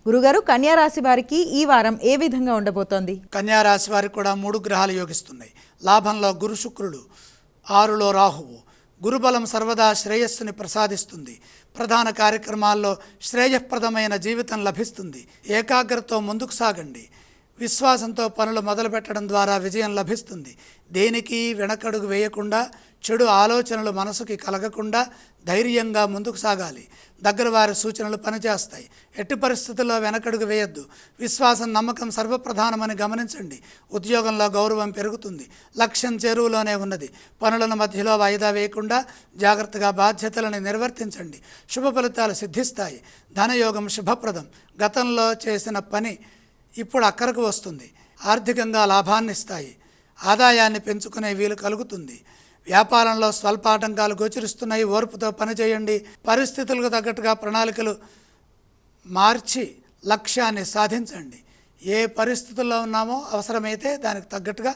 గురుగారు, కన్యా రాశి వారికి ఈ వారం ఏ విధంగా ఉండబోతోంది? కన్యా రాశి వారికి కూడా 3 గ్రహాలు యోగిస్తున్నాయి. లాభంలో గురు శుక్రుడు, 6లో రాహువు. గురుబలం సర్వదా శ్రేయస్సుని ప్రసాదిస్తుంది. ప్రధాన కార్యక్రమాల్లో శ్రేయప్రదమైన జీవితం లభిస్తుంది. ఏకాగ్రతతో ముందుకు సాగండి. విశ్వాసంతో పనులు మొదలుపెట్టడం ద్వారా విజయం లభిస్తుంది. దేనికి వెనకడుగు వేయకుండా, చెడు ఆలోచనలు మనసుకి కలగకుండా ధైర్యంగా ముందుకు సాగాలి. దగ్గర వారి సూచనలు పనిచేస్తాయి. ఎట్టి పరిస్థితుల్లో వెనకడుగు వేయొద్దు. విశ్వాసం, నమ్మకం సర్వప్రధానమని గమనించండి. ఉద్యోగంలో గౌరవం పెరుగుతుంది. లక్ష్యం చేరువలోనే ఉన్నది. పనులను మధ్యలో వాయిదా వేయకుండా జాగ్రత్తగా బాధ్యతలను నిర్వర్తించండి. శుభ ఫలితాలు సిద్ధిస్తాయి. ధనయోగం శుభప్రదం. గతంలో చేసిన పని ఇప్పుడు అక్కరకు వస్తుంది. ఆర్థికంగా లాభాన్ని ఇస్తాయి. ఆదాయాన్ని పెంచుకునే వీలు కలుగుతుంది. వ్యాపారంలో స్వల్పాటంకాలు గోచరిస్తున్నాయి. ఓర్పుతో పనిచేయండి. పరిస్థితులకు తగ్గట్టుగా ప్రణాళికలు మార్చి లక్ష్యాన్ని సాధించండి. ఏ పరిస్థితుల్లో ఉన్నామో అవసరమైతే దానికి తగ్గట్టుగా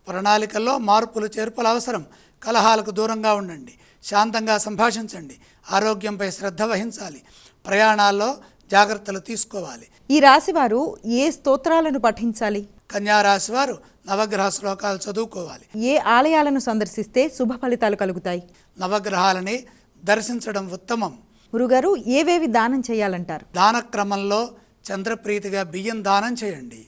ప్రణాళికల్లో మార్పులు చేర్పులు అవసరం. కలహాలకు దూరంగా ఉండండి. శాంతంగా సంభాషించండి. ఆరోగ్యంపై శ్రద్ధ వహించాలి. ప్రయాణాల్లో జాగ్రత్తలు తీసుకోవాలి. ఈ రాశి వారు ఏ స్తోత్రాలను పఠించాలి? కన్యా రాశి వారు నవగ్రహ శ్లోకాలు చదువుకోవాలి. ఏ ఆలయాలను సందర్శిస్తే శుభ ఫలితాలు కలుగుతాయి? నవగ్రహాలని దర్శించడం ఉత్తమం. గురుగారు, ఏవేవి దానం చేయాలంటారు? దాన క్రమంలో చంద్రప్రీతిగా బియ్యం దానం చేయండి.